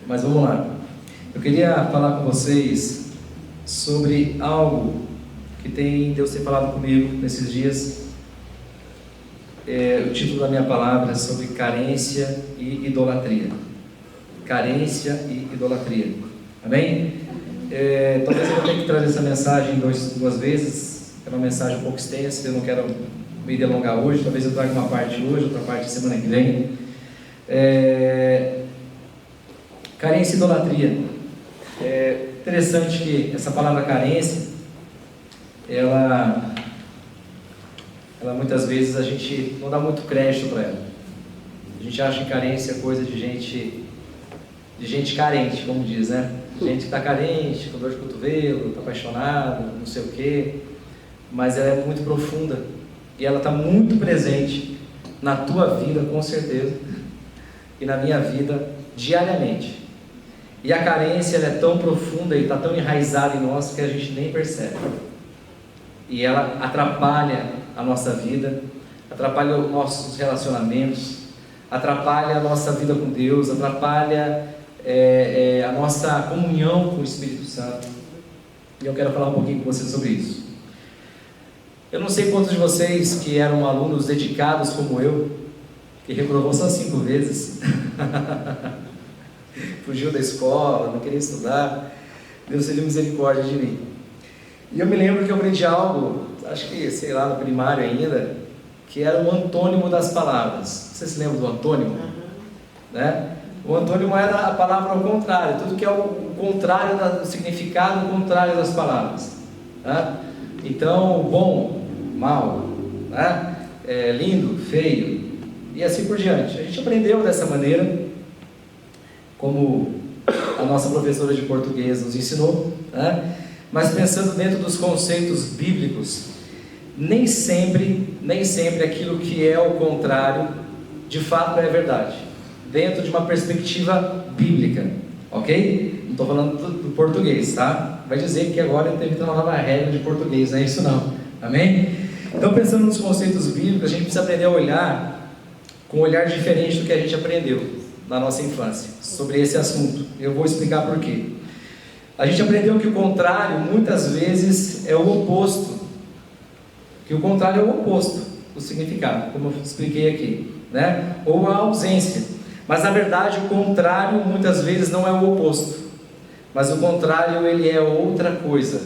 Mas vamos lá. Eu queria falar com vocês sobre algo que Deus tem falado comigo nesses dias. O título da minha palavra é sobre carência e idolatria. Carência e idolatria. Amém? Talvez eu tenha que trazer essa mensagem duas vezes. É uma mensagem um pouco extensa, eu não quero me delongar hoje. Talvez eu traga uma parte hoje, outra parte semana que vem. Carência e idolatria. É interessante que essa palavra carência, ela muitas vezes a gente não dá muito crédito para ela. A gente acha que carência é coisa de gente carente, como diz, né? Gente que está carente, com dor de cotovelo, está apaixonado, não sei o quê. Mas ela é muito profunda e ela está muito presente na tua vida, com certeza, e na minha vida diariamente. E a carência, ela é tão profunda e está tão enraizada em nós que a gente nem percebe. E ela atrapalha a nossa vida, atrapalha os nossos relacionamentos, atrapalha a nossa vida com Deus, atrapalha a nossa comunhão com o Espírito Santo. E eu quero falar um pouquinho com vocês sobre isso. Eu não sei quantos de vocês que eram alunos dedicados como eu, que reprovou só 5 vezes, fugiu da escola, não queria estudar. Deus teve misericórdia de mim. E eu me lembro que eu aprendi algo, acho que, sei lá, no primário ainda, que era o antônimo das palavras. Você se lembra do antônimo? Né? O antônimo era a palavra ao contrário, tudo que é o contrário do significado, o contrário das palavras. Né? Então, bom, mal, né? Lindo, feio, e assim por diante. A gente aprendeu dessa maneira, como a nossa professora de português nos ensinou, né? Mas pensando dentro dos conceitos bíblicos, nem sempre aquilo que é o contrário, de fato é verdade, dentro de uma perspectiva bíblica, ok? Não estou falando do português, tá? Vai dizer que agora eu tenho que ter uma nova regra de português, não é isso não, amém? Então, pensando nos conceitos bíblicos, a gente precisa aprender a olhar com um olhar diferente do que a gente aprendeu na nossa infância, sobre esse assunto. Eu vou explicar por quê. A gente aprendeu que o contrário, muitas vezes, é o oposto. Que o contrário é o oposto do significado, como eu expliquei aqui, né? Ou a ausência. Mas, na verdade, o contrário, muitas vezes, não é o oposto. Mas o contrário, ele é outra coisa,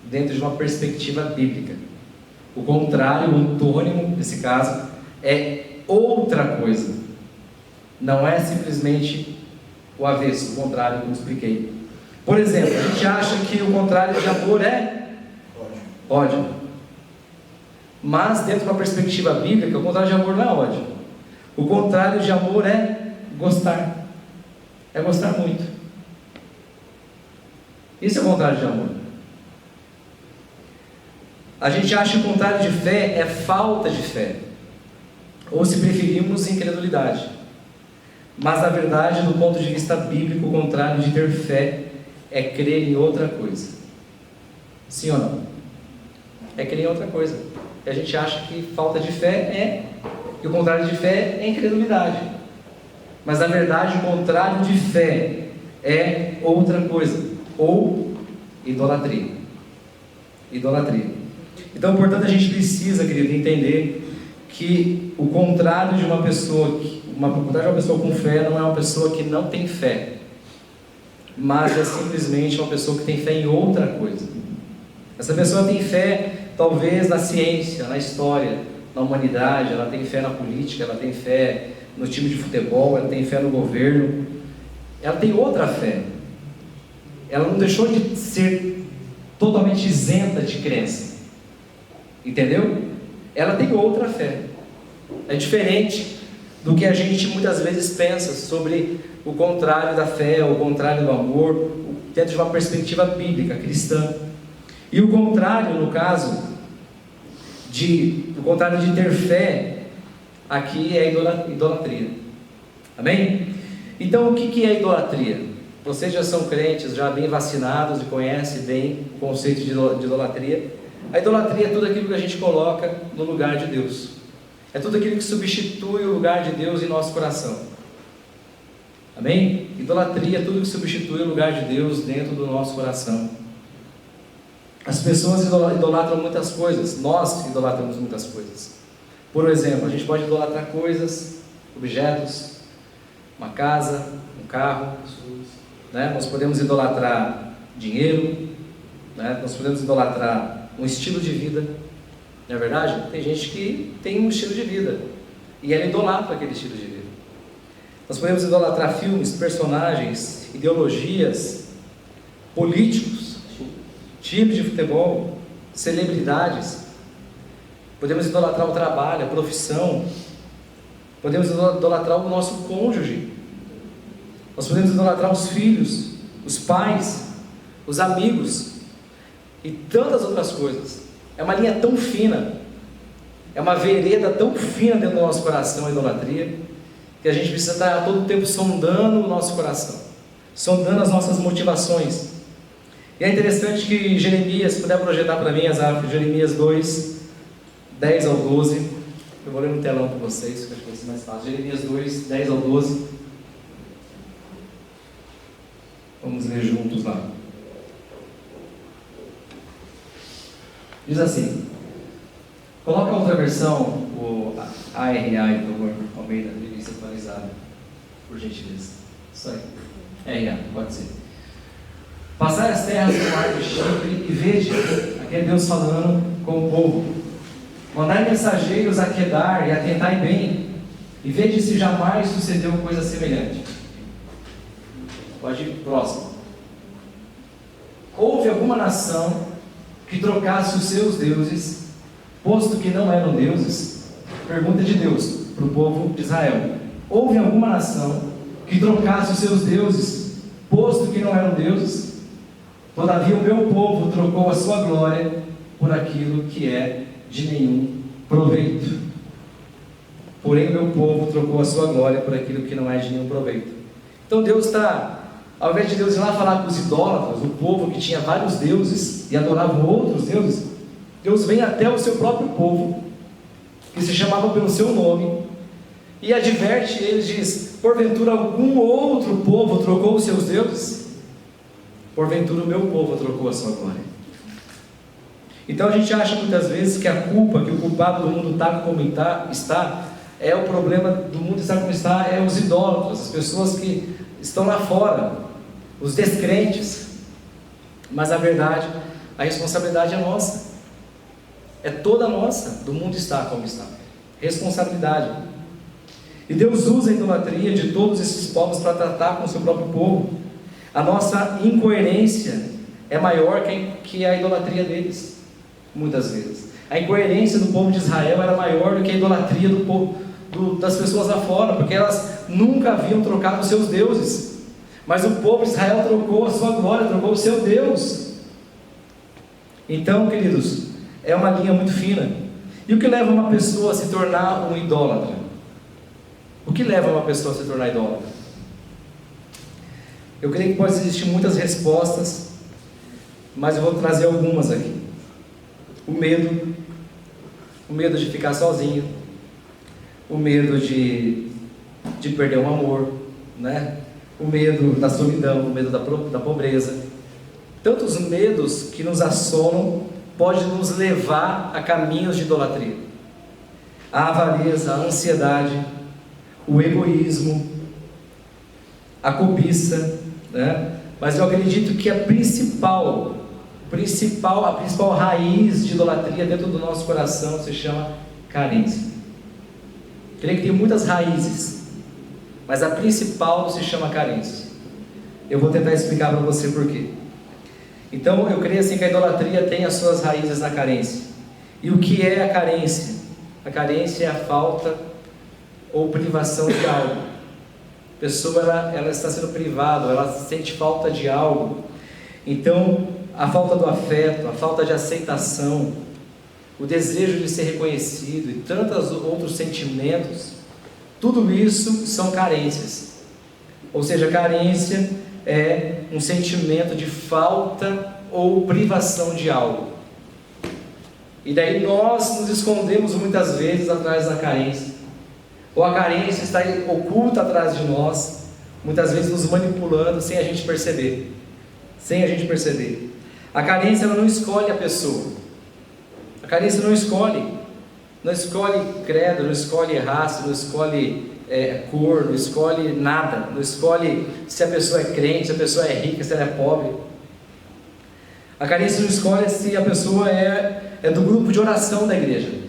dentro de uma perspectiva bíblica. O contrário, o antônimo, nesse caso, é outra coisa. Não é simplesmente o avesso, o contrário, como eu expliquei. Por exemplo, a gente acha que o contrário de amor é ódio. Mas, dentro de uma perspectiva bíblica, o contrário de amor não é ódio. O contrário de amor é gostar. É gostar muito. Isso é o contrário de amor. A gente acha que o contrário de fé é falta de fé. Ou, se preferirmos, incredulidade. Mas, na verdade, do ponto de vista bíblico, o contrário de ter fé é crer em outra coisa. Sim ou não? É crer em outra coisa. E a gente acha que falta de fé e o contrário de fé é incredulidade. Mas, na verdade, o contrário de fé é outra coisa. Ou idolatria. Idolatria. Então, portanto, a gente precisa, querido, entender que o contrário de uma pessoa com fé não é uma pessoa que não tem fé, mas é simplesmente uma pessoa que tem fé em outra coisa. Essa pessoa tem fé, talvez, na ciência, na história, na humanidade, ela tem fé na política, ela tem fé no time de futebol, ela tem fé no governo, ela tem outra fé. Ela não deixou de ser totalmente isenta de crença, entendeu? Ela tem outra fé. É diferente do que a gente muitas vezes pensa sobre o contrário da fé, o contrário do amor, dentro de uma perspectiva bíblica, cristã. E o contrário, no caso, o contrário de ter fé, aqui é idolatria. Amém? Então, o que é idolatria? Vocês já são crentes, já bem vacinados e conhecem bem o conceito de idolatria. A idolatria é tudo aquilo que a gente coloca no lugar de Deus. É tudo aquilo que substitui o lugar de Deus em nosso coração. Amém? Idolatria é tudo que substitui o lugar de Deus dentro do nosso coração. As pessoas idolatram muitas coisas, nós idolatramos muitas coisas. Por exemplo, a gente pode idolatrar coisas, objetos, uma casa, um carro, né? Nós podemos idolatrar dinheiro, né? Nós podemos idolatrar um estilo de vida, não é verdade? Tem gente que tem um estilo de vida e ela idolatra aquele estilo de vida. Nós podemos idolatrar filmes, personagens, ideologias, políticos, times de futebol, celebridades. Podemos idolatrar o trabalho, a profissão. Podemos idolatrar o nosso cônjuge. Nós podemos idolatrar os filhos, os pais, os amigos e tantas outras coisas. É uma linha tão fina, é uma vereda tão fina dentro do nosso coração, a idolatria, que a gente precisa estar todo o tempo sondando o nosso coração, sondando as nossas motivações. E é interessante que Jeremias, se puder projetar para mim, Jeremias 2, 10 ao 12, eu vou ler no telão para vocês, que acho que vai ser mais fácil. Jeremias 2, 10 ao 12. Vamos ler juntos lá. Diz assim, coloca a outra versão, o ARA, por favor, Almeida, revista atualizada, por gentileza. Isso aí. RA, pode ser. Passai as terras do mar de Chipre e vede, aqui é Deus falando com o povo. Mandai mensageiros a Quedar e atentai bem, e vede se jamais sucedeu coisa semelhante. Pode ir próximo. Houve alguma nação que trocasse os seus deuses, posto que não eram deuses? Pergunta de Deus para o povo de Israel. Houve alguma nação que trocasse os seus deuses, posto que não eram deuses? Todavia o meu povo trocou a sua glória por aquilo que é de nenhum proveito. Porém o meu povo trocou a sua glória por aquilo que não é de nenhum proveito. Então Deus está, ao invés de Deus ir lá falar com os idólatras, o povo que tinha vários deuses e adoravam outros deuses, Deus vem até o seu próprio povo, que se chamava pelo seu nome, e adverte eles, diz: porventura algum outro povo trocou os seus deuses? Porventura o meu povo trocou a sua glória. Então a gente acha muitas vezes que a culpa, que o culpado do mundo está como está, é o problema do mundo estar como está, é os idólatras, as pessoas que estão lá fora, os descrentes. Mas a verdade, a responsabilidade é nossa, é toda nossa, do mundo estar como está, responsabilidade. E Deus usa a idolatria de todos esses povos para tratar com o seu próprio povo. A nossa incoerência é maior que a idolatria deles, muitas vezes. A incoerência do povo de Israel era maior do que a idolatria do povo, das pessoas lá fora, porque elas nunca haviam trocado os seus deuses. Mas o povo de Israel trocou a sua glória, trocou o seu Deus. Então, queridos, é uma linha muito fina. E o que leva uma pessoa a se tornar um idólatra? O que leva uma pessoa a se tornar idólatra? Eu creio que pode existir muitas respostas, mas eu vou trazer algumas aqui. O medo de ficar sozinho, o medo de perder um amor, né? O medo da solidão, o medo da pobreza. Tantos medos que nos assolam podem nos levar a caminhos de idolatria. A avareza, a ansiedade, o egoísmo, a cobiça, né? Mas eu acredito que a principal raiz de idolatria dentro do nosso coração se chama carência. Eu creio que tem muitas raízes, mas a principal se chama carência. Eu vou tentar explicar para você por quê. Então eu creio assim que a idolatria tem as suas raízes na carência. E o que é a carência? A carência é a falta ou privação de algo. A pessoa ela está sendo privada, ela sente falta de algo. Então a falta do afeto, a falta de aceitação, o desejo de ser reconhecido e tantos outros sentimentos, tudo isso são carências. Ou seja, carência é um sentimento de falta ou privação de algo. E daí nós nos escondemos muitas vezes atrás da carência, ou a carência está oculta atrás de nós, muitas vezes nos manipulando sem a gente perceber. Sem a gente perceber. A carência, ela não escolhe a pessoa. A carência não escolhe. Não escolhe credo, não escolhe raça, não escolhe cor, não escolhe nada. Não escolhe se a pessoa é crente, se a pessoa é rica, se ela é pobre. A carência não escolhe se a pessoa é do grupo de oração da igreja.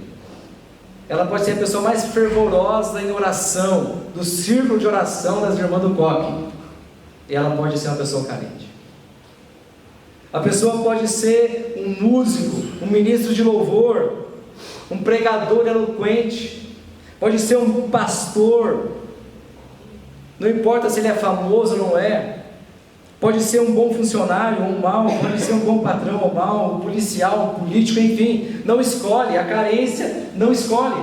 Ela pode ser a pessoa mais fervorosa em oração, do círculo de oração das irmãs do coque. E ela pode ser uma pessoa carente. A pessoa pode ser um músico, um ministro de louvor, um pregador eloquente, pode ser um pastor, não importa se ele é famoso ou não é, pode ser um bom funcionário ou um mau, pode ser um bom patrão ou mau, um policial, um político, enfim, não escolhe, a carência não escolhe,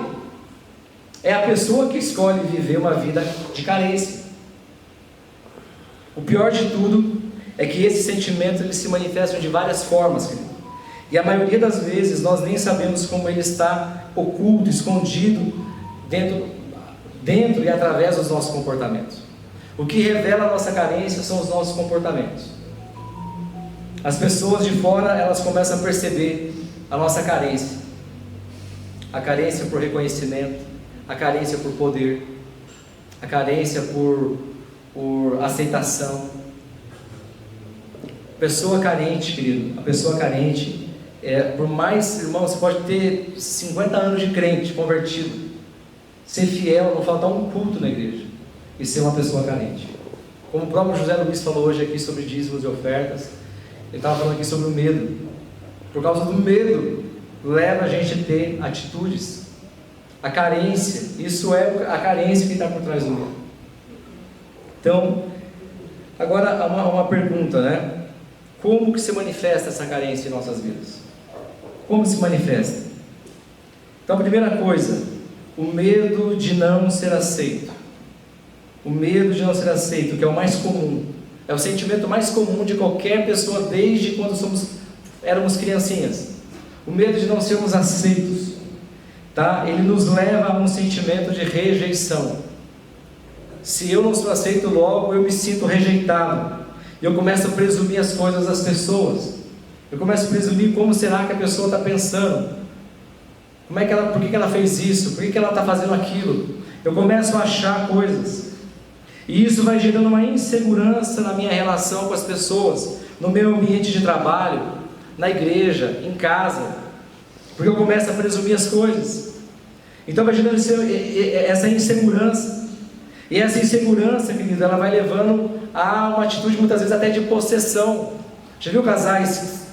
é a pessoa que escolhe viver uma vida de carência. O pior de tudo é que esses sentimentos eles se manifestam de várias formas, querido. E a maioria das vezes nós nem sabemos como ele está oculto, escondido dentro e através dos nossos comportamentos. O que revela a nossa carência são os nossos comportamentos. As pessoas de fora, elas começam a perceber a nossa carência. A carência por reconhecimento, a carência por poder, a carência por aceitação. Pessoa carente, querido, a pessoa carente, por mais, irmão, você pode ter 50 anos de crente, convertido, ser fiel, não faltar um culto na igreja, e ser uma pessoa carente. Como o próprio José Luiz falou hoje aqui sobre dízimos e ofertas, ele estava falando aqui sobre o medo. Por causa do medo, leva a gente a ter atitudes. A carência, isso é a carência que está por trás do medo. Então, agora uma pergunta, né? Como que se manifesta essa carência em nossas vidas? Como se manifesta? Então, a primeira coisa, o medo de não ser aceito. O medo de não ser aceito, que é o mais comum. É o sentimento mais comum de qualquer pessoa desde quando éramos criancinhas. O medo de não sermos aceitos. Tá? Ele nos leva a um sentimento de rejeição. Se eu não sou aceito logo, eu me sinto rejeitado. E eu começo a presumir as coisas das pessoas. Eu começo a presumir como será que a pessoa está pensando. Por que ela fez isso? Por que ela está fazendo aquilo? Eu começo a achar coisas. E isso vai gerando uma insegurança na minha relação com as pessoas, no meu ambiente de trabalho, na igreja, em casa. Porque eu começo a presumir as coisas. Então vai gerando essa insegurança. E essa insegurança, querido, ela vai levando a uma atitude muitas vezes até de possessão. Já viu casais?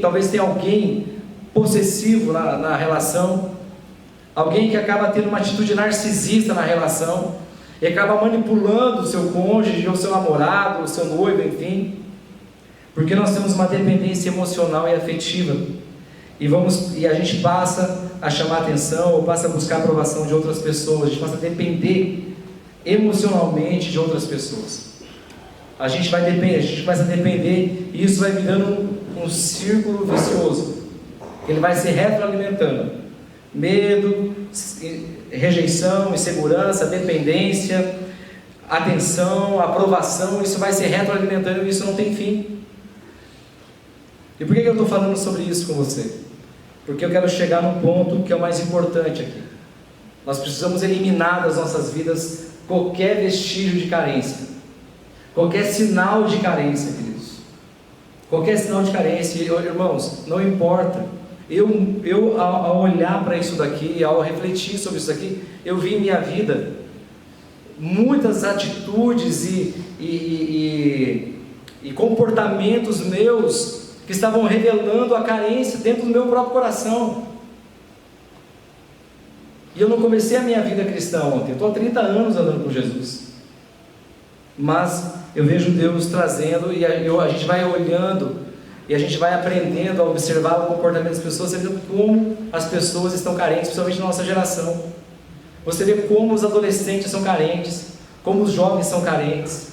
Talvez tenha alguém possessivo na relação. Alguém que acaba tendo uma atitude narcisista na relação. E acaba manipulando o seu cônjuge, ou seu namorado, ou seu noivo, enfim. Porque nós temos uma dependência emocional e afetiva. E a gente passa a chamar atenção, ou passa a buscar a aprovação de outras pessoas. A gente passa a depender emocionalmente de outras pessoas. A gente começa a depender, e isso vai virando um círculo vicioso. Ele vai se retroalimentando. Medo, rejeição, insegurança, dependência, atenção, aprovação, isso vai se retroalimentando e isso não tem fim. E por que eu estou falando sobre isso com você? Porque eu quero chegar num ponto que é o mais importante aqui. Nós precisamos eliminar das nossas vidas qualquer vestígio de carência, qualquer sinal de carência, queridos. Qualquer sinal de carência, irmãos, não importa. Eu ao olhar para isso daqui, ao refletir sobre isso daqui, eu vi em minha vida muitas atitudes e comportamentos meus que estavam revelando a carência dentro do meu próprio coração. E eu não comecei a minha vida cristã ontem, eu estou há 30 anos andando com Jesus. Mas eu vejo Deus trazendo, e a gente vai olhando, e a gente vai aprendendo a observar o comportamento das pessoas, você vê como as pessoas estão carentes, principalmente na nossa geração. Você vê como os adolescentes são carentes, como os jovens são carentes,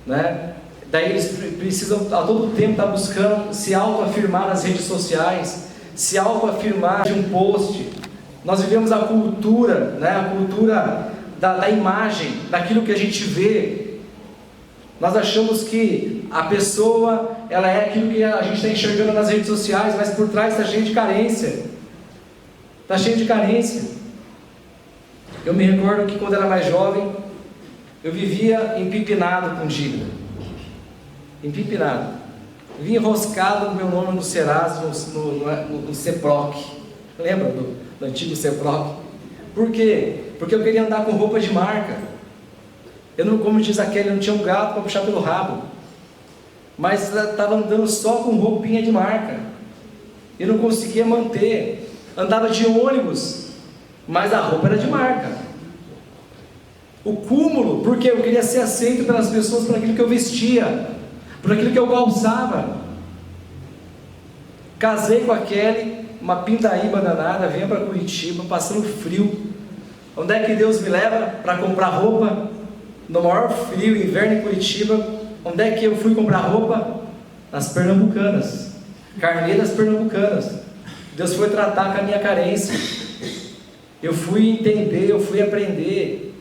né? Daí eles precisam a todo tempo estar buscando se autoafirmar nas redes sociais, se autoafirmar de um post. Nós vivemos a cultura, né? A cultura da imagem, daquilo que a gente vê. Nós achamos que a pessoa, ela é aquilo que a gente está enxergando nas redes sociais, mas por trás está cheio de carência. Está cheio de carência. Eu me recordo que quando era mais jovem, eu vivia empipinado com dívida. Empipinado. Eu vinha enroscado com meu nome no Serasa, no Ceproc. Lembra do antigo Ceproc? Por quê? Porque eu queria andar com roupa de marca. Eu não, como diz aquele, eu não tinha um gato para puxar pelo rabo. Mas estava andando só com roupinha de marca. Eu não conseguia manter. Andava de ônibus, mas a roupa era de marca. O cúmulo, porque eu queria ser aceito pelas pessoas por aquilo que eu vestia, por aquilo que eu calçava. Casei com a Kelly, uma pindaíba danada, venho para Curitiba, passando frio. Onde é que Deus me leva para comprar roupa? No maior frio, inverno em Curitiba. Onde é que eu fui comprar roupa? Nas Pernambucanas, Carneiras Pernambucanas. Deus foi tratar com a minha carência. Eu fui entender, eu fui aprender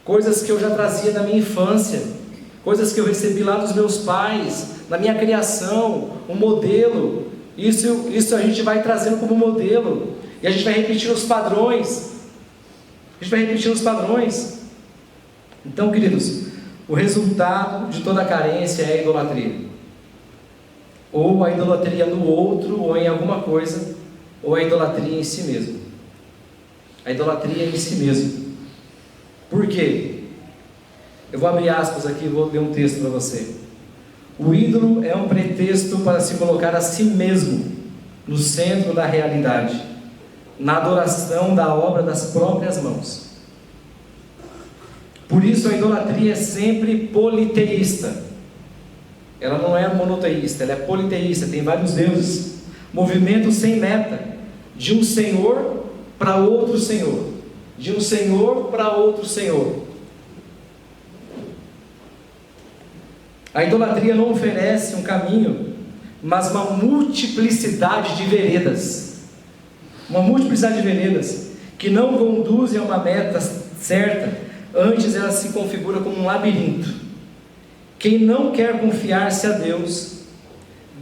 coisas que eu já trazia da minha infância, coisas que eu recebi lá dos meus pais, na minha criação, um modelo. Isso a gente vai trazendo como modelo, e a gente vai repetindo os padrões. A gente vai repetindo os padrões. Então, queridos, o resultado de toda carência é a idolatria. Ou a idolatria no outro, ou em alguma coisa, ou a idolatria em si mesmo. A idolatria em si mesmo. Por quê? Eu vou abrir aspas aqui e vou ler um texto para você. O ídolo é um pretexto para se colocar a si mesmo no centro da realidade, na adoração da obra das próprias mãos. Por isso a idolatria é sempre politeísta. Ela não é monoteísta, ela é politeísta, tem vários deuses. Movimento sem meta, de um senhor para outro senhor, de um senhor para outro senhor. A idolatria não oferece um caminho, mas uma multiplicidade de veredas. Uma multiplicidade de veredas que não conduzem a uma meta certa, antes ela se configura como um labirinto. Quem não quer confiar-se a Deus,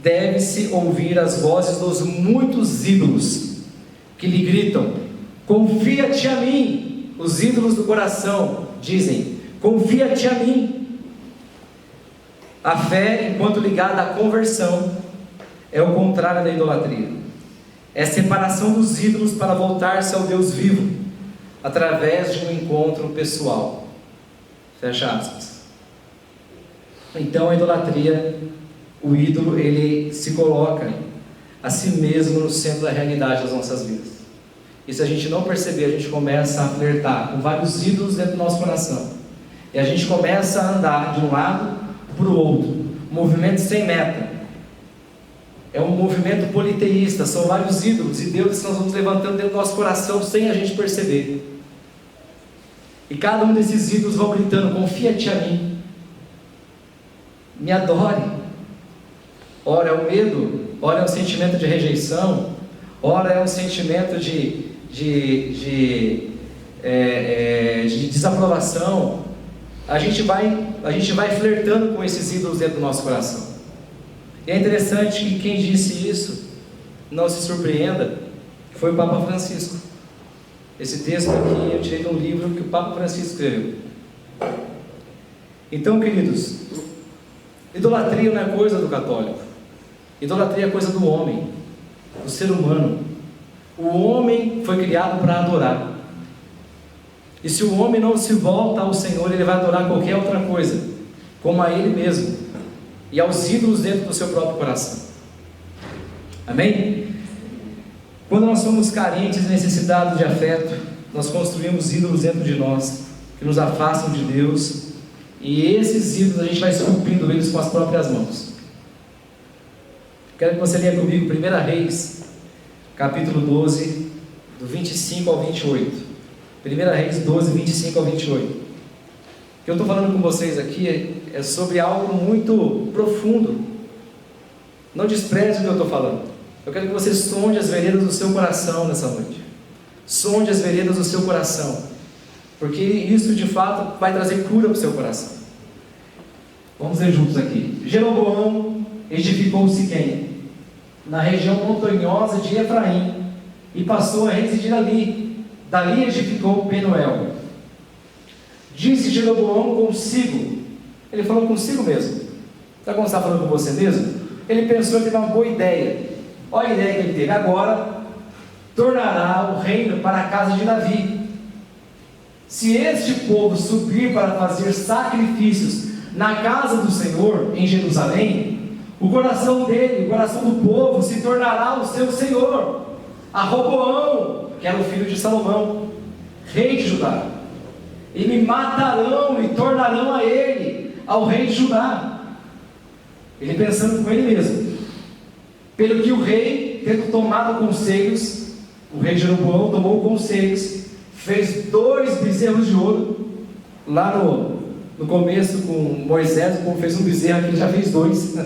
deve-se ouvir as vozes dos muitos ídolos, que lhe gritam: confia-te a mim. Os ídolos do coração dizem: confia-te a mim. A fé, enquanto ligada à conversão, é o contrário da idolatria. É separação dos ídolos para voltar-se ao Deus vivo, através de um encontro pessoal. Fecha aspas. Então a idolatria, o ídolo, ele se coloca a si mesmo no centro da realidade das nossas vidas. E se a gente não perceber, a gente começa a flertar com vários ídolos dentro do nosso coração. E a gente começa a andar de um lado para o outro, movimento sem meta. É um movimento politeísta, são vários ídolos e deuses que nós vamos levantando dentro do nosso coração sem a gente perceber. E cada um desses ídolos vão gritando: confia-te a mim. Me adore. Ora é o medo, ora é um sentimento de rejeição, ora é um sentimento de desaprovação. A gente vai flertando com esses ídolos dentro do nosso coração. E é interessante que quem disse isso, não se surpreenda, foi o Papa Francisco. Esse texto aqui eu tirei de um livro que o Papa Francisco escreveu. Então, queridos, idolatria não é coisa do católico. Idolatria é coisa do homem, do ser humano. O homem foi criado para adorar. E se o homem não se volta ao Senhor, ele vai adorar qualquer outra coisa, como a ele mesmo e aos ídolos dentro do seu próprio coração. Amém? Quando nós somos carentes e necessitados de afeto, nós construímos ídolos dentro de nós, que nos afastam de Deus. E esses ídolos a gente vai esculpindo eles com as próprias mãos. Quero que você leia comigo 1 Reis, capítulo 12, do 25 ao 28. 1 Reis 12, 25 ao 28. O que eu estou falando com vocês aqui é sobre algo muito profundo. Não despreze o que eu estou falando. Eu quero que você sonde as veredas do seu coração nessa noite. Sonde as veredas do seu coração. porque isso de fato vai trazer cura para o seu coração. Vamos ler juntos aqui. Jeroboão edificou Siquém, na região montanhosa de Efraim, e passou a residir ali. Dali edificou Penuel. Disse Jeroboão consigo, ele falou consigo mesmo. Sabe quando você está falando com você mesmo? Ele pensou que teve uma boa ideia. Olha a ideia que ele teve. Agora tornará o reino para a casa de Davi. Se este povo subir para fazer sacrifícios na casa do Senhor em Jerusalém, o coração dele, o coração do povo se tornará o seu senhor, a Roboão, que era o filho de Salomão, rei de Judá, e me matarão e tornarão a ele, ao rei de Judá. Ele pensando com ele mesmo. Pelo que o rei, tendo tomado conselhos, o rei Jeroboão tomou conselhos, fez 2 bezerros de ouro. Lá no começo com Moisés, como fez um bezerro aqui, ele já fez 2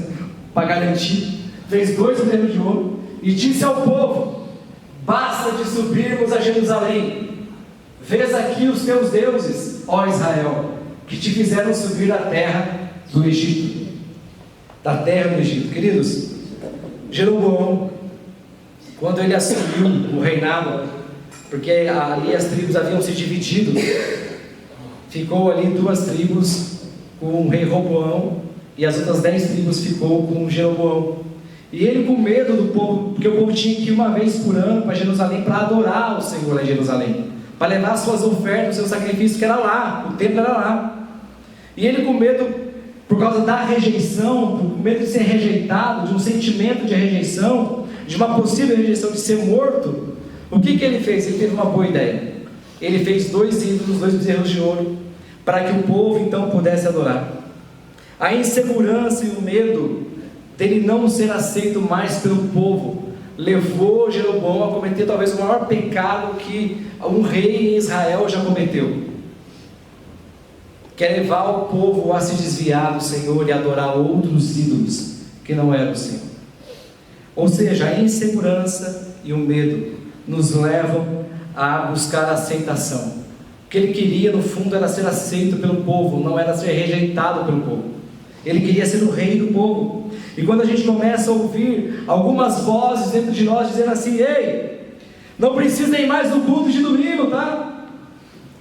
para garantir. Fez 2 bezerros de ouro e disse ao povo: basta de subirmos a Jerusalém. Vês aqui os teus deuses, ó Israel, que te fizeram subir da terra do Egito. Da terra do Egito. Queridos, Jeroboão, quando ele assumiu o reinado, porque ali as tribos haviam se dividido, ficou ali 2 tribos com o rei Roboão, e as outras 10 tribos ficou com Jeroboão. E ele, com medo do povo, porque o povo tinha que ir uma vez por ano para Jerusalém para adorar o Senhor lá em Jerusalém, para levar suas ofertas, seus sacrifícios, que era lá, o templo era lá. E ele, com medo, por causa da rejeição, por medo de ser rejeitado, de um sentimento de rejeição, de uma possível rejeição, de ser morto, o que ele fez? Ele teve uma boa ideia. Ele fez 2 ídolos, 2 bezerros de ouro, para que o povo então pudesse adorar. A insegurança e o medo dele não ser aceito mais pelo povo levou Jeroboão a cometer talvez o maior pecado que um rei em Israel já cometeu, que é levar o povo a se desviar do Senhor e adorar outros ídolos que não eram o Senhor. Ou seja, a insegurança e o medo nos levam a buscar a aceitação. O que ele queria no fundo era ser aceito pelo povo, não era ser rejeitado pelo povo. Ele queria ser o rei do povo. E quando a gente começa a ouvir algumas vozes dentro de nós dizendo assim: ei, não precisa ir mais no culto de domingo, tá?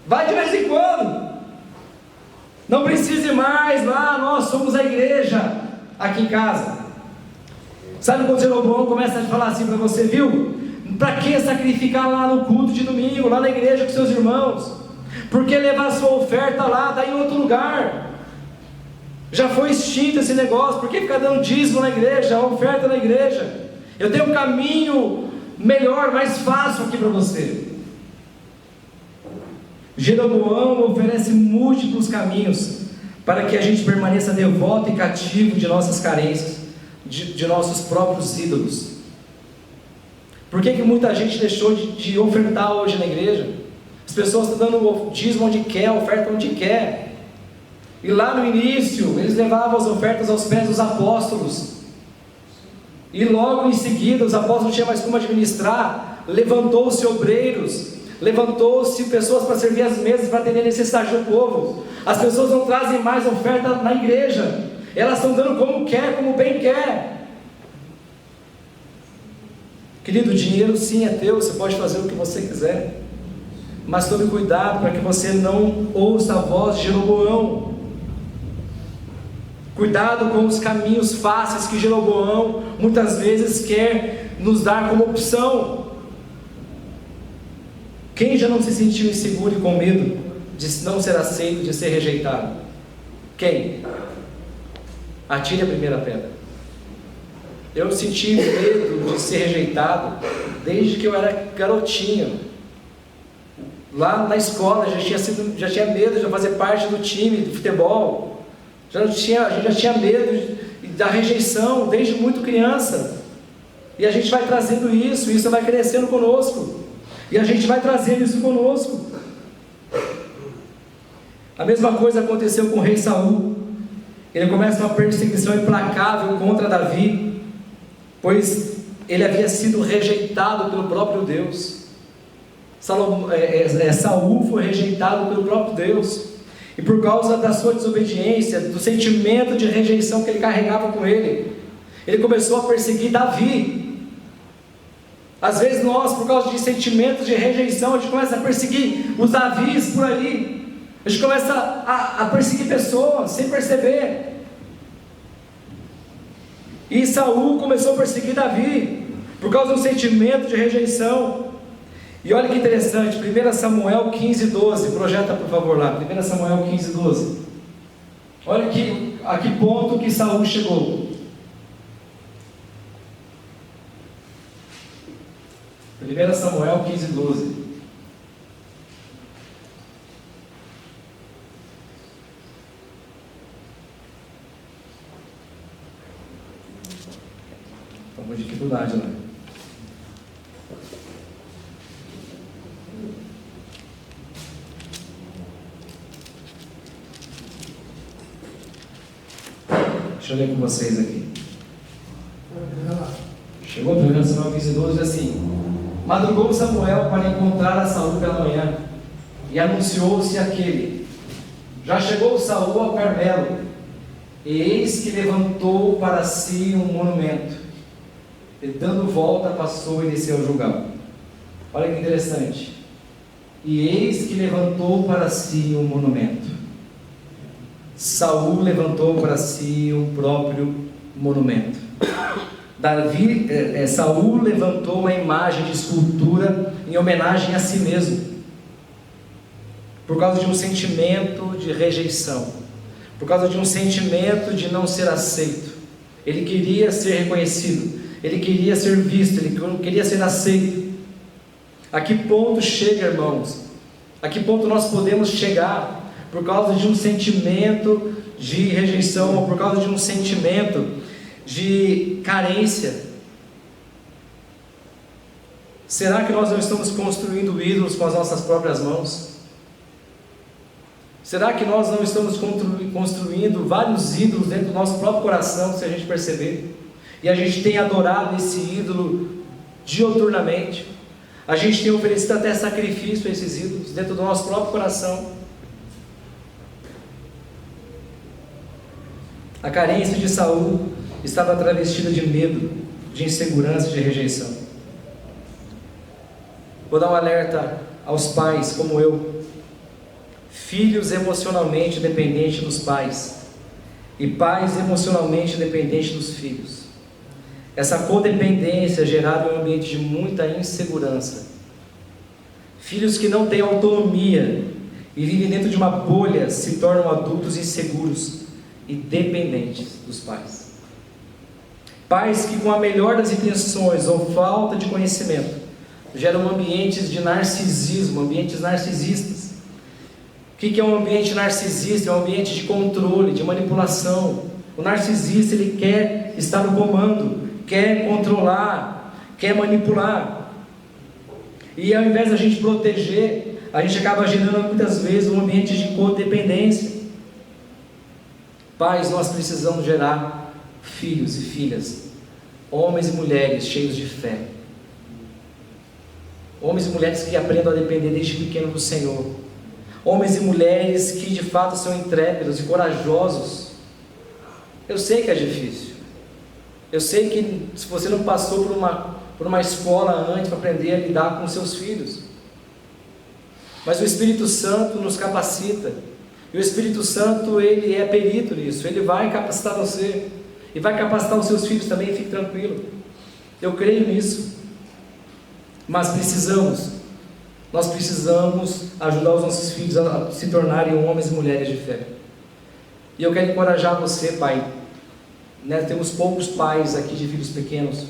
Vai de vez em quando. Não precisa ir mais lá, nós somos a igreja aqui em casa. Sabe quando Jeroboão começa a falar assim para você, viu? Para que sacrificar lá no culto de domingo, lá na igreja com seus irmãos? Por que levar sua oferta lá, dá em outro lugar? Já foi extinto esse negócio. Por que ficar dando dízimo na igreja, oferta na igreja? Eu tenho um caminho melhor, mais fácil aqui para você. Jeroboão oferece múltiplos caminhos para que a gente permaneça devoto e cativo de nossas carências, de nossos próprios ídolos. Por que muita gente deixou de ofertar hoje na igreja? As pessoas estão dando dízimo onde quer, oferta onde quer. E lá no início, eles levavam as ofertas aos pés dos apóstolos. E logo em seguida, os apóstolos não tinham mais como administrar. Levantou-se obreiros, levantou-se pessoas para servir as mesas, para atender a necessidade do povo. As pessoas não trazem mais oferta na igreja. Elas estão dando como quer, como bem quer. Querido, o dinheiro sim é teu, você pode fazer o que você quiser. Mas tome cuidado para que você não ouça a voz de Jeroboão. Cuidado com os caminhos fáceis que Jeroboão muitas vezes quer nos dar como opção. Quem já não se sentiu inseguro e com medo de não ser aceito, de ser rejeitado? Quem? Atire a primeira pedra. Eu senti medo de ser rejeitado desde que eu era garotinho. Lá na escola já tinha medo de fazer parte do time de futebol. A gente já tinha medo da rejeição desde muito criança. E a gente vai trazendo isso vai crescendo conosco. E a gente vai trazendo isso conosco. A mesma coisa aconteceu com o rei Saul. Ele começa uma perseguição implacável contra Davi, pois ele havia sido rejeitado pelo próprio Deus. Saul foi rejeitado pelo próprio Deus, e por causa da sua desobediência, do sentimento de rejeição que ele carregava com ele começou a perseguir Davi. Às vezes nós, por causa de sentimentos de rejeição, a gente começa a perseguir os Davis por ali, a gente começa a perseguir pessoas sem perceber. E Saul começou a perseguir Davi por causa do sentimento de rejeição. E olha que interessante, 1 Samuel 15:12, projeta por favor lá, 1 Samuel 15:12. Olha a que ponto que Saul chegou. 1 Samuel 15:12. Estou com dificuldade, né? Deixa eu ler com vocês aqui. Chegou 1 Samuel 15:12, diz assim: madrugou Samuel para encontrar a Saul pela manhã, e anunciou-se aquele: já chegou Saul ao Carmelo, e eis que levantou para si um monumento, e dando volta passou e desceu ao Gilgal. Olha que interessante. E eis que levantou para si um monumento. Saul levantou para si o próprio monumento. Saul levantou uma imagem de escultura em homenagem a si mesmo, por causa de um sentimento de rejeição, por causa de um sentimento de não ser aceito. Ele queria ser reconhecido, ele queria ser visto, ele queria ser aceito. A que ponto chega, irmãos? A que ponto nós podemos chegar por causa de um sentimento de rejeição, ou por causa de um sentimento de carência? Será que nós não estamos construindo ídolos com as nossas próprias mãos? Será que nós não estamos construindo vários ídolos dentro do nosso próprio coração, se a gente perceber? E a gente tem adorado esse ídolo dioturnamente. A gente tem oferecido até sacrifício a esses ídolos dentro do nosso próprio coração. A carência de Saul estava travestida de medo, de insegurança, de rejeição. Vou dar um alerta aos pais como eu: filhos emocionalmente dependentes dos pais, e pais emocionalmente dependentes dos filhos. Essa codependência gerada em um ambiente de muita insegurança. Filhos que não têm autonomia e vivem dentro de uma bolha se tornam adultos inseguros e dependentes dos pais. Pais que, com a melhor das intenções ou falta de conhecimento, geram ambientes de narcisismo, ambientes narcisistas. O que é um ambiente narcisista? É um ambiente de controle, de manipulação. O narcisista, ele quer estar no comando, quer controlar, quer manipular. E ao invés da gente proteger, a gente acaba gerando muitas vezes um ambiente de codependência. Pais, nós precisamos gerar filhos e filhas, homens e mulheres cheios de fé, homens e mulheres que aprendam a depender desde pequeno do Senhor, homens e mulheres que de fato são intrépidos e corajosos. Eu sei que é difícil, eu sei que se você não passou por uma escola antes para aprender a lidar com seus filhos, mas o Espírito Santo nos capacita. E o Espírito Santo, ele é perito nisso. Ele vai capacitar você e vai capacitar os seus filhos também, fique tranquilo. Eu creio nisso. Mas nós precisamos ajudar os nossos filhos a se tornarem homens e mulheres de fé. E eu quero encorajar você, pai. Temos poucos pais aqui de filhos pequenos,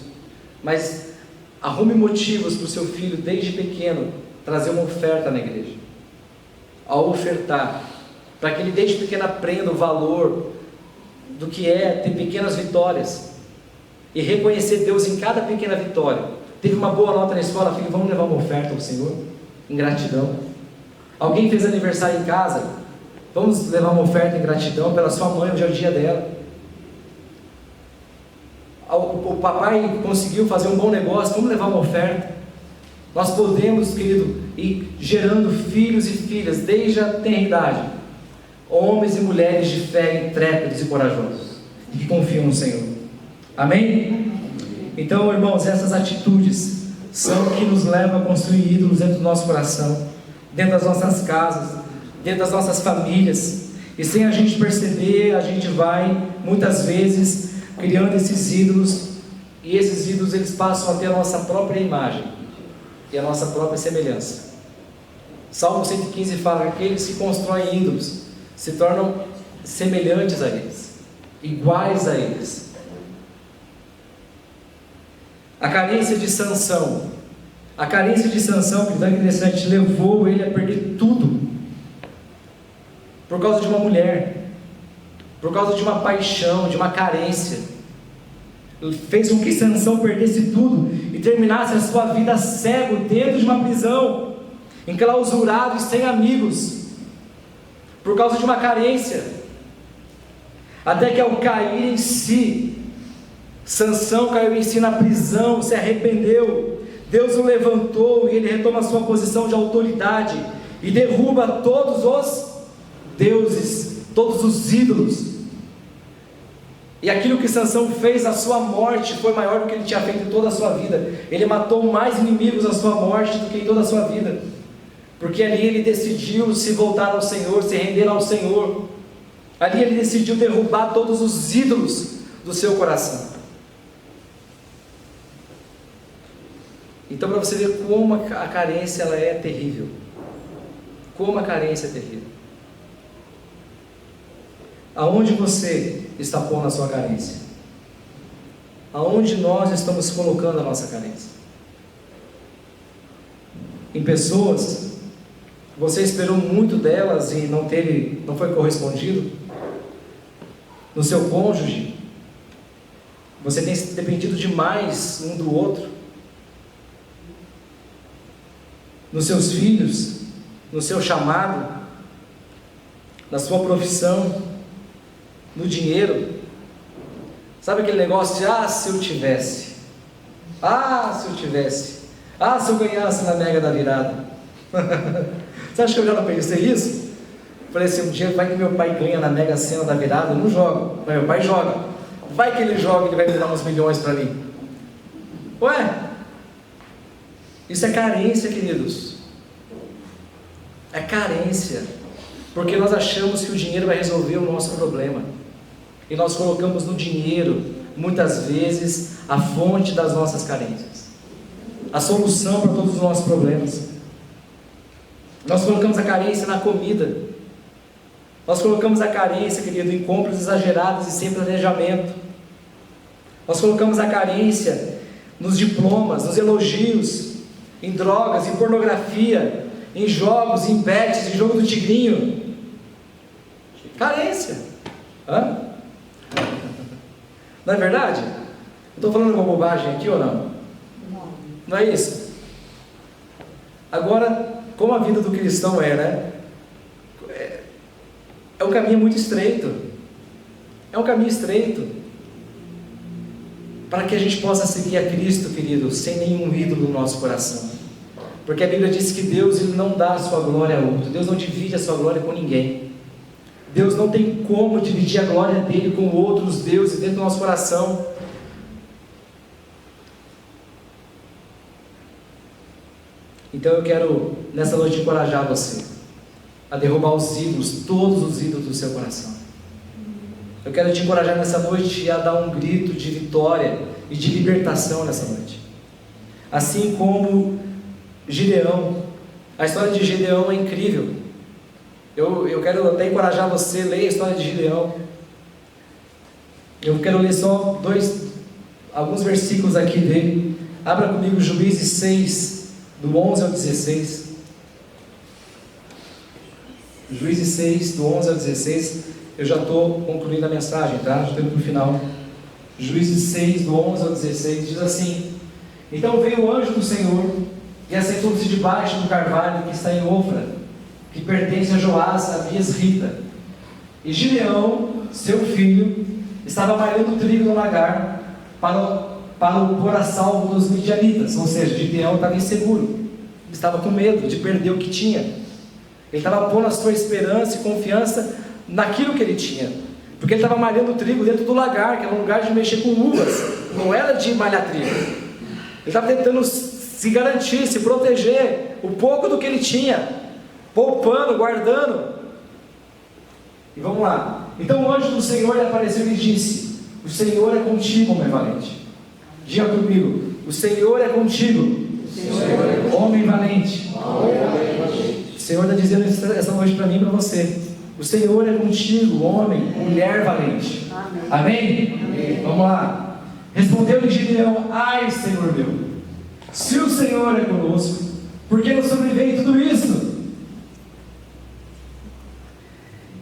mas arrume motivos para o seu filho desde pequeno trazer uma oferta na igreja. Ao ofertar, para que ele desde pequeno aprenda o valor do que é ter pequenas vitórias e reconhecer Deus em cada pequena vitória. Teve uma boa nota na escola, filho, vamos levar uma oferta ao Senhor em gratidão. Alguém fez aniversário em casa, vamos levar uma oferta em gratidão pela sua mãe, hoje é o dia dela. O papai conseguiu fazer um bom negócio, vamos levar uma oferta. Nós podemos, querido, ir gerando filhos e filhas desde a tenridade, homens e mulheres de fé, intrépidos e corajosos, que confiam no Senhor. Amém? Então, irmãos, essas atitudes são que nos levam a construir ídolos dentro do nosso coração, dentro das nossas casas, dentro das nossas famílias, e sem a gente perceber, a gente vai, muitas vezes, criando esses ídolos, e esses ídolos, eles passam a ter a nossa própria imagem, e a nossa própria semelhança. Salmo 115 fala que aqueles que constroem ídolos, se tornam semelhantes a eles, iguais a eles. A carência de Sansão, que tão interessante, levou ele a perder tudo, por causa de uma mulher, por causa de uma paixão, de uma carência. Fez com que Sansão perdesse tudo e terminasse a sua vida cego dentro de uma prisão, enclausurado e sem amigos, por causa de uma carência. Até que ao cair em si, Sansão caiu em si na prisão, se arrependeu, Deus o levantou e ele retoma a sua posição de autoridade e derruba todos os deuses, todos os ídolos. E aquilo que Sansão fez, a sua morte, foi maior do que ele tinha feito em toda a sua vida. Ele matou mais inimigos na sua morte do que em toda a sua vida, porque ali ele decidiu se voltar ao Senhor, se render ao Senhor. Ali ele decidiu derrubar todos os ídolos do seu coração. Então, para você ver como a carência ela é terrível, como a carência é terrível. Aonde você está pondo a sua carência? Aonde nós estamos colocando a nossa carência? Em pessoas, você esperou muito delas e não foi correspondido? No seu cônjuge, você tem dependido demais um do outro? Nos seus filhos, no seu chamado, na sua profissão, no dinheiro? Sabe aquele negócio de, se eu tivesse, se eu ganhasse na mega da virada. Você acha que eu já não pensei isso? Falei assim, um dia vai que meu pai ganha na mega sena da virada, eu não jogo, mas meu pai joga, vai que ele joga, ele vai me dar uns milhões para mim. Ué, isso é carência, queridos, é carência, porque nós achamos que o dinheiro vai resolver o nosso problema, e nós colocamos no dinheiro, muitas vezes, a fonte das nossas carências, a solução para todos os nossos problemas. Nós colocamos a carência na comida, nós colocamos a carência, querido, em compras exageradas e sem planejamento, nós colocamos a carência nos diplomas, nos elogios, em drogas, em pornografia, em jogos, em bets, em jogo do tigrinho. Carência. Não é verdade? Estou falando uma bobagem aqui ou não? Não é isso? Agora, como a vida do cristão né? É um caminho muito estreito. É um caminho estreito. Para que a gente possa seguir a Cristo, querido, sem nenhum ídolo no nosso coração. Porque a Bíblia diz que Deus ele não dá a sua glória a outro. Deus não divide a sua glória com ninguém. Deus não tem como dividir a glória dele com outros deuses dentro do nosso coração. Então eu quero nessa noite encorajar você a derrubar os ídolos, todos os ídolos do seu coração. Eu quero te encorajar nessa noite a dar um grito de vitória e de libertação nessa noite. Assim como Gideão, a história de Gideão é incrível. Eu quero até encorajar você a ler a história de Gideão. Eu quero ler só alguns versículos aqui dele. Abra comigo Juízes 6, do 11 ao 16. Juízes 6, do 11 ao 16. Eu já estou concluindo a mensagem, tá? Já estou indo para o final. Juízes 6, do 11 ao 16, diz assim: Então veio o anjo do Senhor e assentou-se debaixo do carvalho que está em Ofra, que pertence a Joás, a Biesrita. E Gideão, seu filho, estava malhando trigo no lagar para o pôr a salvo dos midianitas, ou seja, Gideão estava inseguro. estava com medo de perder o que tinha. Ele estava pondo a sua esperança e confiança naquilo que ele tinha, porque ele estava malhando trigo dentro do lagar, que era um lugar de mexer com uvas, não era de malhar trigo. Ele estava tentando se garantir, se proteger, o pouco do que ele tinha, poupando, guardando. E vamos lá. Então o anjo do Senhor lhe apareceu e lhe disse: o Senhor é contigo, homem valente. Diga comigo: o Senhor é contigo, homem valente. O Senhor está dizendo essa noite para mim e para você: o Senhor é contigo, homem, mulher valente. Amém? Amém? Vamos lá. Respondeu-lhe Gideão: ai, Senhor meu, se o Senhor é conosco, por que nos sobreveio tudo isso?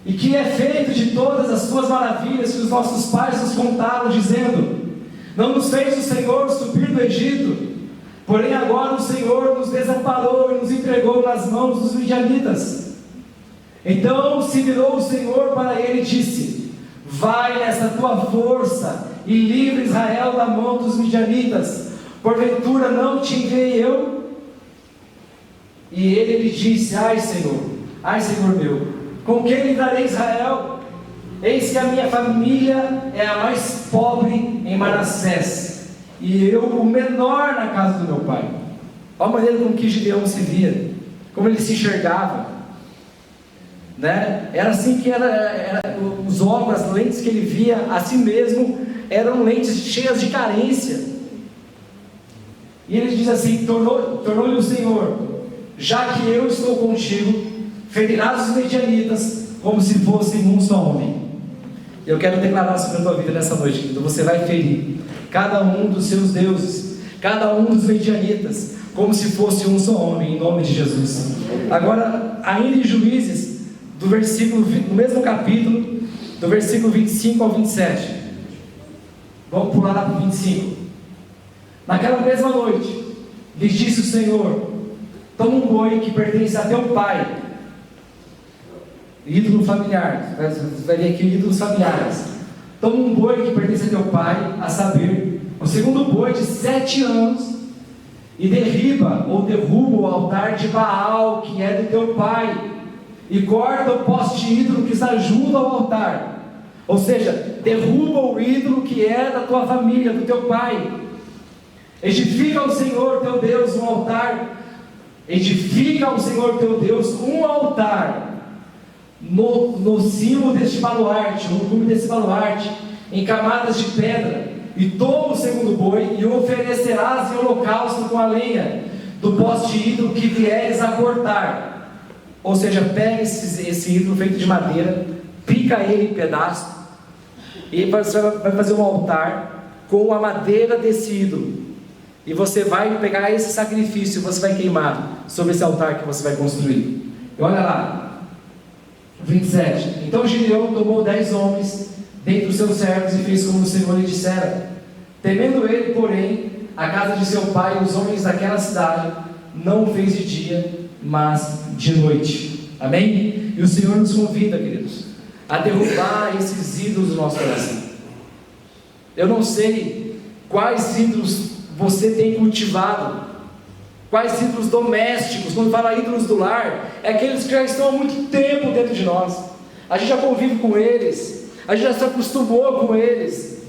E que é feito de todas as suas maravilhas que os nossos pais nos contaram, dizendo: não nos fez o Senhor subir do Egito, porém agora o Senhor nos desamparou e nos entregou nas mãos dos midianitas. Então se virou o Senhor para ele e disse: vai nessa tua força e livra Israel da mão dos midianitas, porventura não te enviei eu? E ele lhe disse: ai, Senhor meu, com quem livrarei Israel? Eis que a minha família é a mais pobre em Manassés, e eu o menor na casa do meu pai. Olha a maneira com que Gideão se via, como ele se enxergava, né? Era assim que os olhos, as lentes que ele via a si mesmo, eram lentes cheias de carência. E ele diz assim: tornou-lhe o Senhor: já que eu estou contigo, ferirás os medianitas como se fossem um só homem. Eu quero declarar sobre a tua vida nessa noite, querido: você vai ferir cada um dos seus deuses, cada um dos medianitas, como se fosse um só homem, em nome de Jesus. Agora, ainda em Juízes, no mesmo capítulo, do versículo 25 ao 27. Vamos pular lá para o 25. Naquela mesma noite, lhes disse o Senhor: toma um boi que pertence a teu pai. Ídolo familiar, você vai ver aqui ídolos familiares. Toma um boi que pertence a teu pai, a saber, o segundo boi de 7 anos, e derruba o altar de Baal, que é do teu pai, e corta o poste ídolo que está junto ao altar. Ou seja, derruba o ídolo que é da tua família, do teu pai. Edifica ao Senhor teu Deus um altar. Edifica ao Senhor teu Deus um altar no cimo deste baluarte, no cume desse baluarte, em camadas de pedra. E toma o segundo boi e o oferecerás em holocausto com a lenha do poste ídolo que vieres a cortar. Ou seja, pega esse ídolo feito de madeira, pica ele em pedaços, e você vai fazer um altar com a madeira desse ídolo. E você vai pegar esse sacrifício e você vai queimar sobre esse altar que você vai construir. E olha lá, 27. Então Gideão tomou 10 homens dentre os seus servos e fez como o Senhor lhe dissera. Temendo ele, porém, a casa de seu pai e os homens daquela cidade, não o fez de dia, mas de noite. Amém? E o Senhor nos convida, queridos, a derrubar esses ídolos do nosso coração. Eu não sei quais ídolos você tem cultivado, quais ídolos domésticos. Quando fala ídolos do lar, é aqueles que já estão há muito tempo dentro de nós. A gente já convive com eles, a gente já se acostumou com eles,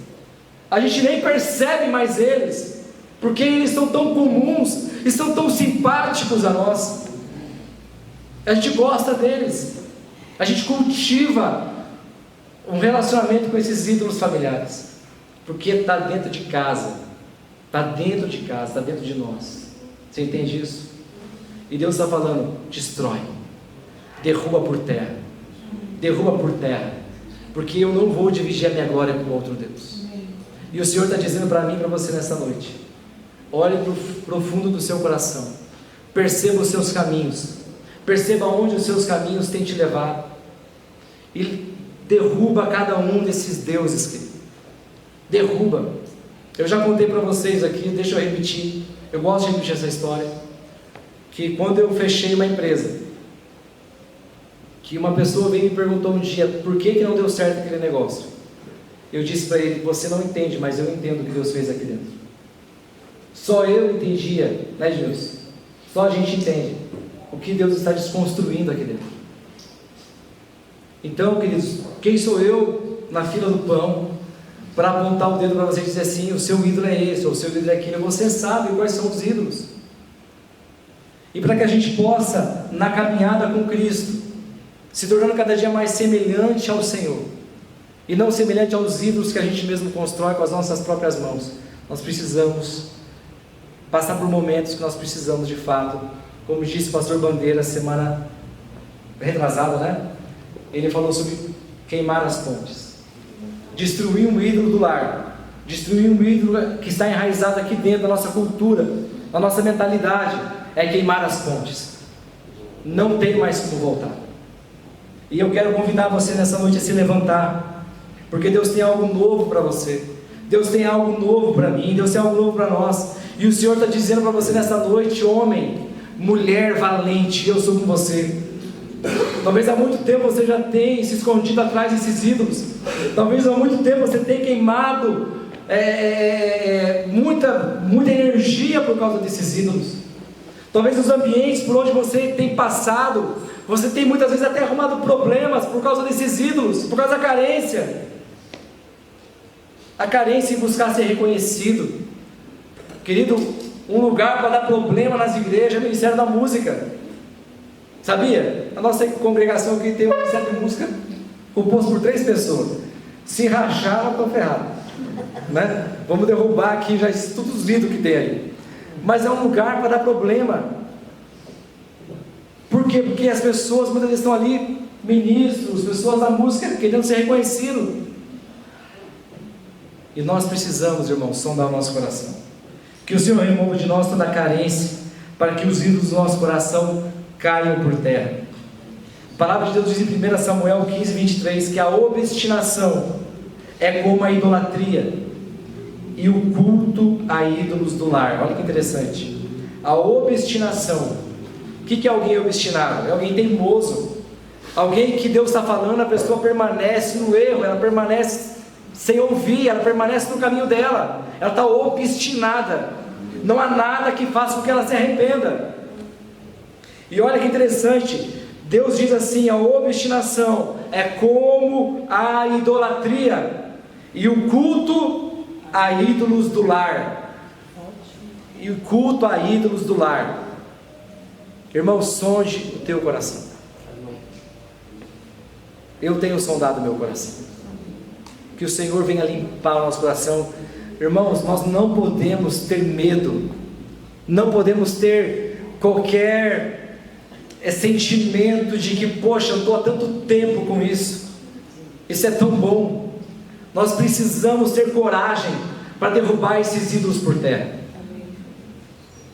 a gente nem percebe mais eles, porque eles são tão comuns, estão tão simpáticos a nós. A gente gosta deles, a gente cultiva um relacionamento com esses ídolos familiares, porque está dentro de casa, está dentro de nós. Você entende isso? E Deus está falando: destrói, derruba por terra, porque eu não vou dividir a minha glória com outro Deus. E o Senhor está dizendo para mim e para você nessa noite: olhe para o profundo do seu coração, perceba os seus caminhos, perceba onde os seus caminhos têm te levado, e derruba cada um desses deuses, querido. Derruba. Eu já contei para vocês aqui, deixa eu repetir, eu gosto de repetir essa história, que quando eu fechei uma empresa, que uma pessoa veio e me perguntou um dia, por que não deu certo aquele negócio? Eu disse para ele: você não entende, mas eu entendo o que Deus fez aqui dentro. Só eu entendia, né, Deus? Só a gente entende o que Deus está desconstruindo aqui dentro. Então, queridos, quem sou eu na fila do pão para apontar o dedo para você e dizer assim, o seu ídolo é esse, ou o seu ídolo é aquele? Você sabe quais são os ídolos. E para que a gente possa, na caminhada com Cristo, se tornando cada dia mais semelhante ao Senhor, e não semelhante aos ídolos que a gente mesmo constrói com as nossas próprias mãos, nós precisamos passar por momentos que nós precisamos de fato, como disse o pastor Bandeira semana retrasada, né? Ele falou sobre queimar as pontes, destruir um ídolo do lar, destruir um ídolo que está enraizado aqui dentro da nossa cultura, da nossa mentalidade, é queimar as pontes. Não tem mais como voltar. E eu quero convidar você nessa noite a se levantar, porque Deus tem algo novo para você, Deus tem algo novo para mim, Deus tem algo novo para nós, e o Senhor está dizendo para você nessa noite: homem, mulher valente, eu sou com você. Talvez há muito tempo você já tenha se escondido atrás desses ídolos, talvez há muito tempo você tenha queimado muita energia por causa desses ídolos. Talvez os ambientes por onde você tem passado, você tem muitas vezes até arrumado problemas por causa desses ídolos, por causa da carência. A carência em buscar ser reconhecido. Querido, um lugar para dar problema nas igrejas é o Ministério da Música. Sabia? A nossa congregação aqui tem um Ministério de Música composto por 3 pessoas. Se rachar, eu estou ferrado, né? Vamos derrubar aqui já todos os vidros que tem ali. Mas é um lugar para dar problema. Por quê? Porque as pessoas muitas vezes estão ali, ministros, pessoas da música, querendo ser reconhecidos. E nós precisamos, irmãos, sondar o nosso coração. Que o Senhor remova de nós toda a carência, para que os ídolos do nosso coração caiam por terra. A palavra de Deus diz em 1 Samuel 15, 23, que a obstinação é como a idolatria e o culto a ídolos do lar. Olha que interessante. A obstinação. O que é alguém obstinado? É alguém teimoso. Alguém que Deus está falando, a pessoa permanece no erro, ela permanece sem ouvir, ela permanece no caminho dela, ela está obstinada. Não há nada que faça com que ela se arrependa. E olha que interessante, Deus diz assim: a obstinação é como a idolatria e o culto a ídolos do lar. E o culto a ídolos do lar. Irmão, sonde o teu coração. Eu tenho sondado o meu coração. Que o Senhor venha limpar o nosso coração. Irmãos, nós não podemos ter medo, não podemos ter qualquer sentimento de que, poxa, eu estou há tanto tempo com isso é tão bom. Nós precisamos ter coragem para derrubar esses ídolos por terra.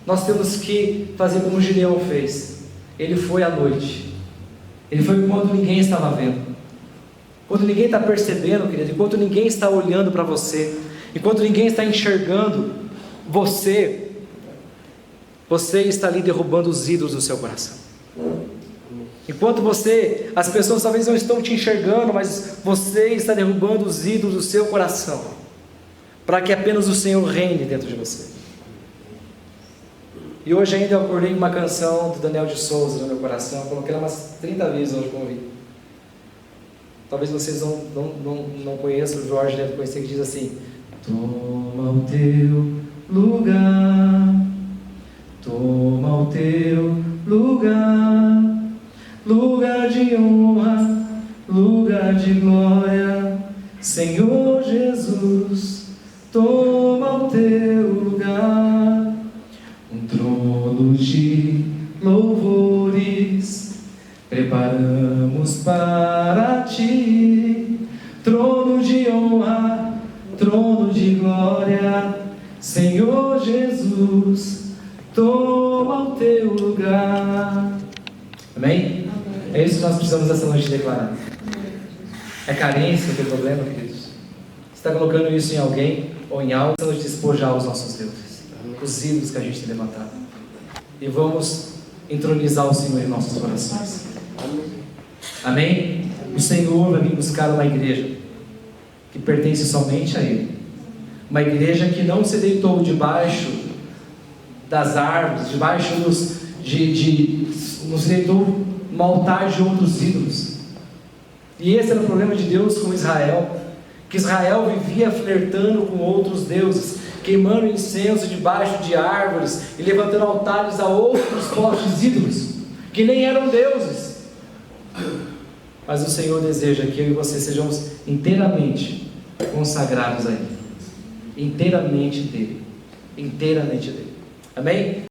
Nós temos que fazer como Gideão fez. Ele foi à noite, ele foi quando ninguém estava vendo, quando ninguém está percebendo, querido, enquanto ninguém está olhando para você, enquanto ninguém está enxergando você está ali derrubando os ídolos do seu coração. Enquanto as pessoas talvez não estão te enxergando, mas você está derrubando os ídolos do seu coração, para que apenas o Senhor reine dentro de você. E hoje ainda eu acordei com uma canção do Daniel de Souza no meu coração, coloquei ela umas 30 vezes hoje para ouvir. Talvez vocês não conheçam, o Jorge deve conhecer, que diz assim: toma o teu lugar, toma o teu lugar, lugar de honra, lugar de glória, Senhor Jesus, toma o teu lugar, um trono de louvores preparamos para ti, trono de honra, trono de glória, Senhor Jesus, toma o teu lugar. Amém? É isso que nós precisamos essa noite declarar. É carência o teu problema, queridos? Você está colocando isso em alguém ou em algo? Precisamos despojar os nossos deuses, os ídolos que a gente tem levantado, e vamos entronizar o Senhor em nossos corações. Amém? O Senhor vai vir buscar uma igreja que pertence somente a Ele, uma igreja que não se deitou debaixo das árvores, debaixo nos deitou um altar de outros ídolos. E esse era o problema de Deus com Israel, que Israel vivia flertando com outros deuses, queimando incenso debaixo de árvores e levantando altares a outros postes ídolos, que nem eram deuses. Mas o Senhor deseja que eu e você sejamos inteiramente consagrados a Ele, inteiramente dele, amém?